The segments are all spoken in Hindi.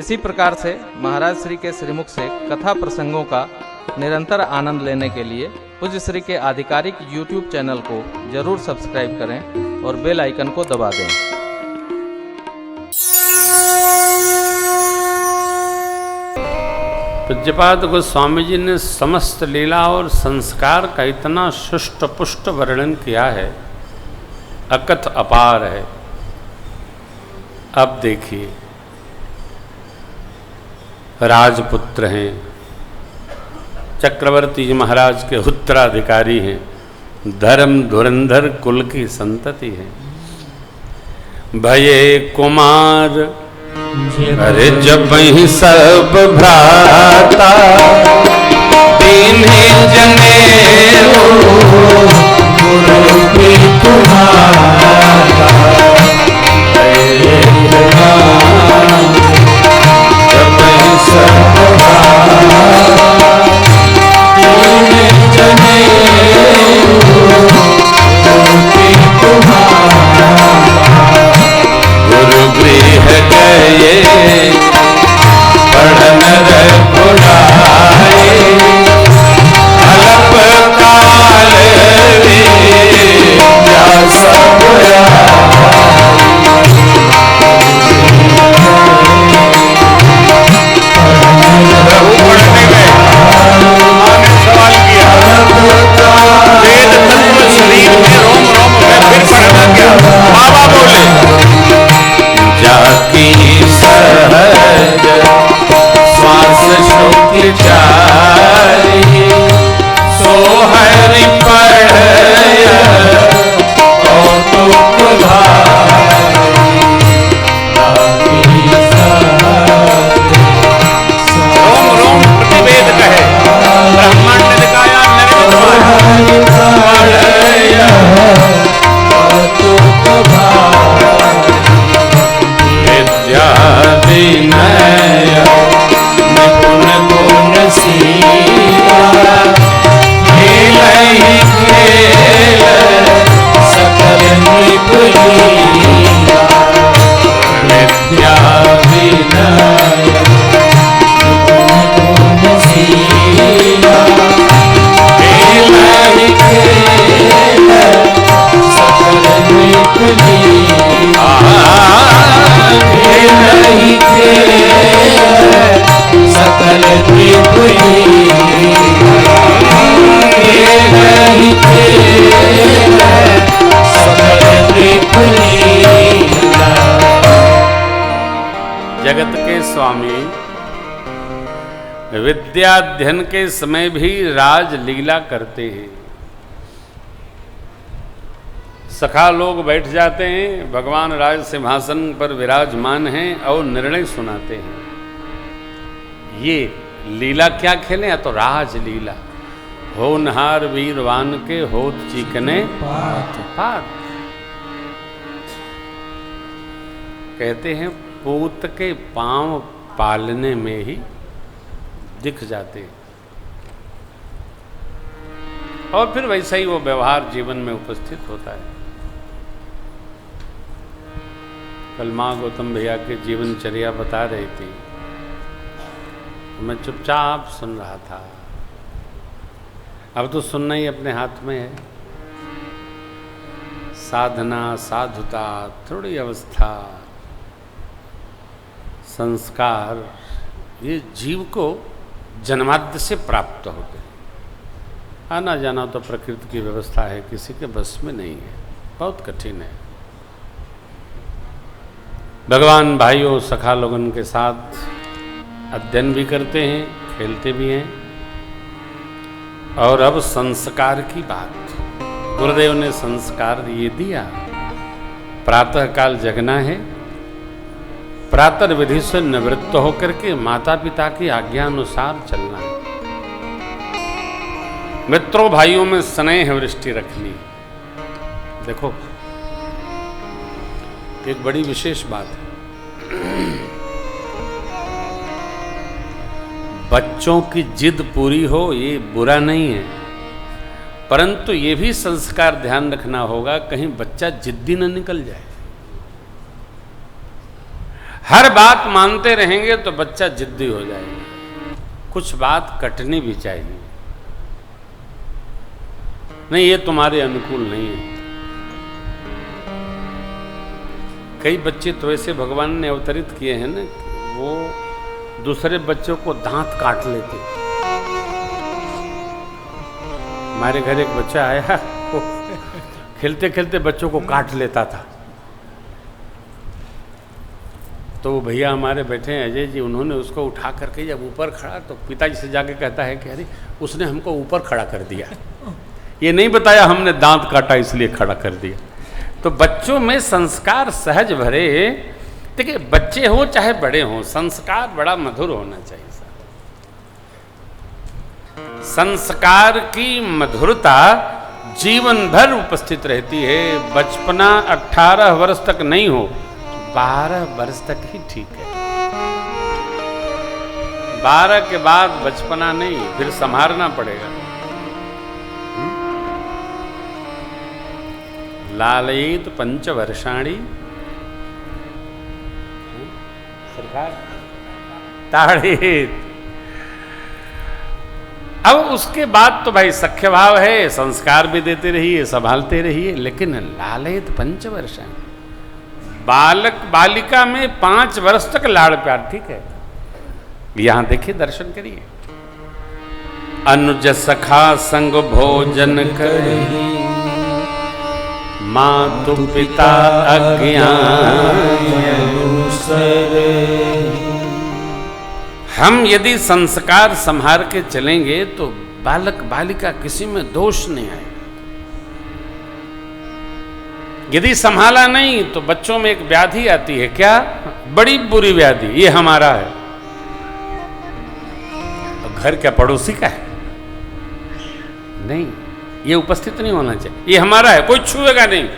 इसी प्रकार से महाराज श्री के श्रीमुख से कथा प्रसंगों का निरंतर आनंद लेने के लिए पूज्य श्री के आधिकारिक YouTube चैनल को जरूर सब्सक्राइब करें और बेल आइकन को दबा दें। पूज्यपाद गोस्वामी जी ने समस्त लीला और संस्कार का इतना सुष्ट पुष्ट वर्णन किया है, अकथ अपार है। अब देखिए, राजपुत्र हैं, चक्रवर्ती जी महाराज के उत्तराधिकारी हैं, धर्म धुरंधर कुल की संतति है। भये कुमार अरे जब ही सब भ्राता दीन्हे जनेऊ गुरु की तुम्हारा जब ही सब भ्राता दीन्हे जनेऊ गुरु की तुम्हारा गुरु गृह गए पढ़न रघुराए अल्प काल व्यास सवाल किया, वेद तत्व शरीर में रोम रोम में फिर पढ़ना क्या? बाबा बोले जाकी सहज श्वास शुक्ल चारी सो हरि पढ़य कौतुक भारी रोम रोम प्रतिवेद कहे ब्रह्मांड निकाया निर्मित पढ़य कौतुक भारी विद्या विनय निपुण गुण सीता खेलहि खेल सकल निपुणीता विद्या विनय निपुण गुण सीता खेलहि खेल सकल निपुणीता नहीं सकल जगत के स्वामी विद्याध्ययन के समय भी राजलीला करते हैं। सखा लोग बैठ जाते हैं, भगवान राज सिंहासन पर विराजमान हैं और निर्णय सुनाते हैं। ये लीला क्या खेले? या तो राज लीला। होनहार वीरवान के होत चीकने पात। कहते हैं पूत के पांव पालने में ही दिख जाते हैं और फिर वैसा ही वो व्यवहार जीवन में उपस्थित होता है। कल माँ गौतम भैया के जीवनचर्या बता रही थी, मैं चुपचाप सुन रहा था। अब तो सुनना ही अपने हाथ में है। साधना, साधुता, थोड़ी अवस्था, संस्कार, ये जीव को जन्माद्य से प्राप्त होते हैं। आना जाना तो प्रकृति की व्यवस्था है, किसी के बस में नहीं है, बहुत कठिन है। भगवान भाइयों सखा लोगन के साथ अध्ययन भी करते हैं, खेलते भी हैं। और अब संस्कार की बात, गुरुदेव ने संस्कार ये दिया। प्रातः काल जगना है, प्रातः विधि से निवृत्त होकर के माता पिता की आज्ञा अनुसार चलना है। मित्रों भाइयों में स्नेह वृष्टि रखनी। देखो एक बड़ी विशेष बात है, बच्चों की जिद पूरी हो ये बुरा नहीं है, परंतु ये भी संस्कार ध्यान रखना होगा कहीं बच्चा जिद्दी न निकल जाए। हर बात मानते रहेंगे तो बच्चा जिद्दी हो जाएगा। कुछ बात कटनी भी चाहिए। नहीं, ये तुम्हारे अनुकूल नहीं है। कई बच्चे तो ऐसे भगवान ने अवतरित किए हैं ना, वो दूसरे बच्चों को दांत काट लेते। हमारे घर एक बच्चा आया, वो खेलते खेलते बच्चों को काट लेता था। तो वो भैया हमारे बैठे हैं अजय जी, उन्होंने उसको उठा करके जब ऊपर खड़ा तो पिताजी से जाके कहता है कि अरे उसने हमको ऊपर खड़ा कर दिया, ये नहीं बताया हमने दांत काटा इसलिए खड़ा कर दिया। तो बच्चों में संस्कार सहज भरे। देखिए, बच्चे हो चाहे बड़े हों, संस्कार बड़ा मधुर होना चाहिए। संस्कार की मधुरता जीवन भर उपस्थित रहती है। बचपना 18 वर्ष तक नहीं हो, 12 वर्ष तक ही ठीक है। 12 के बाद बचपना नहीं, फिर संभालना पड़ेगा। लालयेत 5 वर्षाणी सरकार ताड़ेत। अब उसके बाद तो भाई सख्य भाव है, संस्कार भी देते रहिए, संभालते रहिए, लेकिन लालयेत 5 वर्षाणी। बालक बालिका में 5 वर्ष तक लाड़ प्यार ठीक है। यहां देखिए, दर्शन करिए। अनुज सखा संग भोजन करे, मातु पिता अज्ञान। हम यदि संस्कार संभाल के चलेंगे तो बालक बालिका किसी में दोष नहीं आएगा। यदि संभाला नहीं तो बच्चों में एक व्याधि आती है, क्या? बड़ी बुरी व्याधि, ये हमारा है। तो घर क्या पड़ोसी का है? नहीं, ये उपस्थित नहीं होना चाहिए। ये हमारा है, कोई छुएगा नहीं।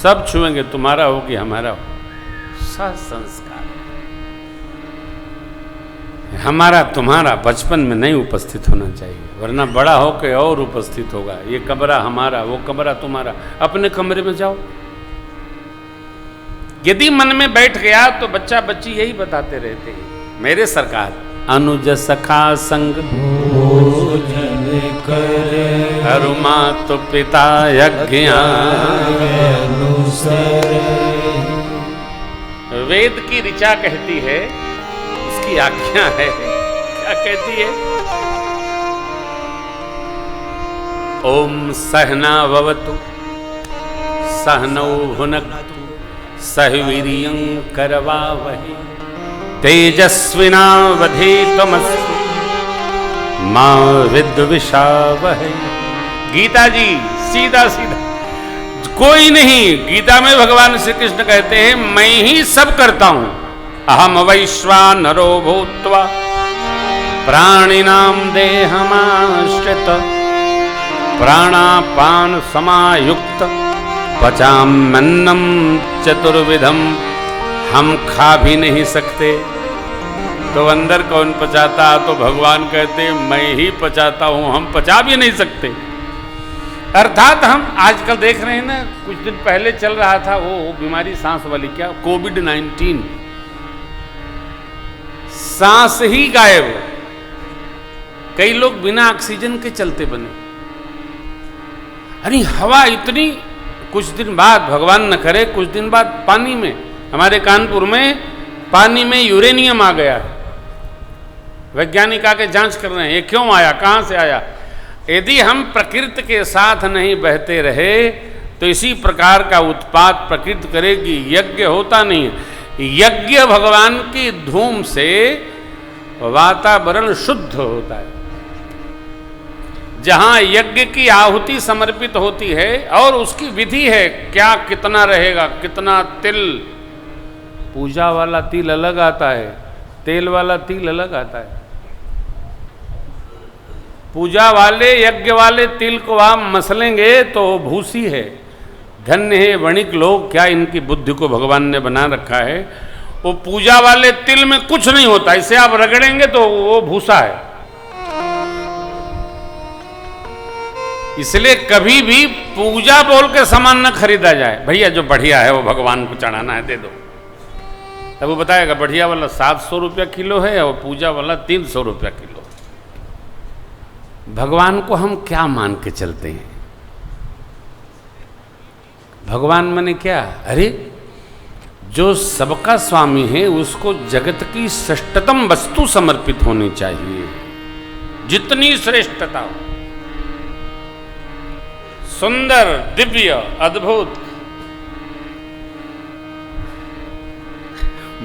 सब छुएंगे, तुम्हारा हो कि हमारा हो। संस्कार हमारा तुम्हारा बचपन में नहीं उपस्थित होना चाहिए, वरना बड़ा होकर और उपस्थित होगा। ये कमरा हमारा, वो कमरा तुम्हारा। अपने कमरे में जाओ। यदि मन में बैठ गया तो बच्चा बच्ची यही बताते रहते हैं, मेरे सरकार अनुज सखा संग भोजन करे, हरु मातु पिता अज्ञान। वेद की ऋचा कहती है, उसकी आज्ञा है। क्या कहती है? ओम सहना भवतु सहनौ भुनक्तु सह वीर्यं करवावहै तेजस्विनावधीतमस्तु मा विद्विषावहै। गीता जी सीधा सीधा, कोई नहीं। गीता में भगवान श्री कृष्ण कहते हैं, मैं ही सब करता हूं। अहम वैश्वानरो भूत्वा प्राणिनां देहमाश्रित प्राणापान समायुक्त पचाम्यन्नं चतुर्विधम। हम खा भी नहीं सकते तो अंदर कौन पचाता? तो भगवान कहते मैं ही पचाता हूं, हम पचा भी नहीं सकते। अर्थात हम आजकल देख रहे हैं ना, कुछ दिन पहले चल रहा था वो बीमारी सांस वाली, क्या कोविड-19, सांस ही गायब। कई लोग बिना ऑक्सीजन के चलते बने। अरे हवा इतनी, कुछ दिन बाद, भगवान न करे, कुछ दिन बाद पानी में, हमारे कानपुर में पानी में यूरेनियम आ गया है। वैज्ञानिक आके जांच कर रहे हैं ये क्यों आया, कहां से आया। यदि हम प्रकृति के साथ नहीं बहते रहे तो इसी प्रकार का उत्पात प्रकृति करेगी। यज्ञ होता नहीं है। यज्ञ भगवान की धूम से वातावरण शुद्ध होता है। जहां यज्ञ की आहुति समर्पित होती है और उसकी विधि है, क्या कितना रहेगा, कितना तिल। पूजा वाला तिल अलग आता है, तेल वाला तिल अलग आता है। पूजा वाले यज्ञ वाले तिल को आप मसलेंगे तो भूसी है। धन्य है वणिक लोग, क्या इनकी बुद्धि को भगवान ने बना रखा है। वो पूजा वाले तिल में कुछ नहीं होता, इसे आप रगड़ेंगे तो वो भूसा है। इसलिए कभी भी पूजा बोल के सामान न खरीदा जाए। भैया जो बढ़िया है वो भगवान को चढ़ाना है, दे दो। तब वो बताएगा बढ़िया वाला 700 रुपया किलो है और पूजा वाला 300 रुपया किलो। भगवान को हम क्या मान के चलते हैं? भगवान माने क्या? अरे जो सबका स्वामी है उसको जगत की श्रेष्ठतम वस्तु समर्पित होनी चाहिए, जितनी श्रेष्ठता हो, सुंदर, दिव्य, अद्भुत।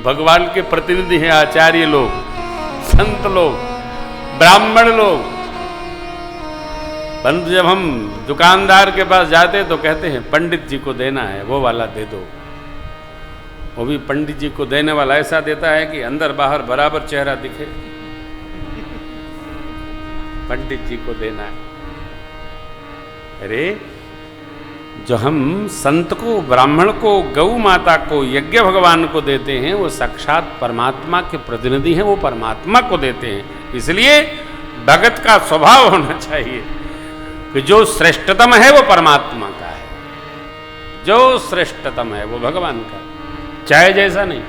भगवान के प्रतिनिधि हैं आचार्य लोग, संत लोग, ब्राह्मण लोग। परंतु जब हम दुकानदार के पास जाते तो कहते हैं पंडित जी को देना है, वो वाला दे दो। वो भी पंडित जी को देने वाला ऐसा देता है कि अंदर बाहर बराबर चेहरा दिखे। पंडित जी को देना है। अरे जो हम संत को, ब्राह्मण को, गौ माता को, यज्ञ भगवान को देते हैं वो साक्षात परमात्मा के प्रतिनिधि हैं, वो परमात्मा को देते हैं। इसलिए भगत का स्वभाव होना चाहिए कि जो श्रेष्ठतम है वो परमात्मा का है, जो श्रेष्ठतम है वो भगवान का, चाहे जैसा नहीं।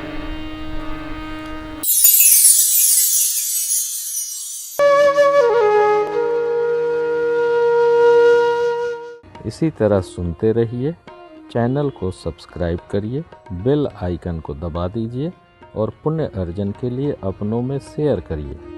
इसी तरह सुनते रहिए, चैनल को सब्सक्राइब करिए, बेल आइकन को दबा दीजिए और पुण्य अर्जन के लिए अपनों में शेयर करिए।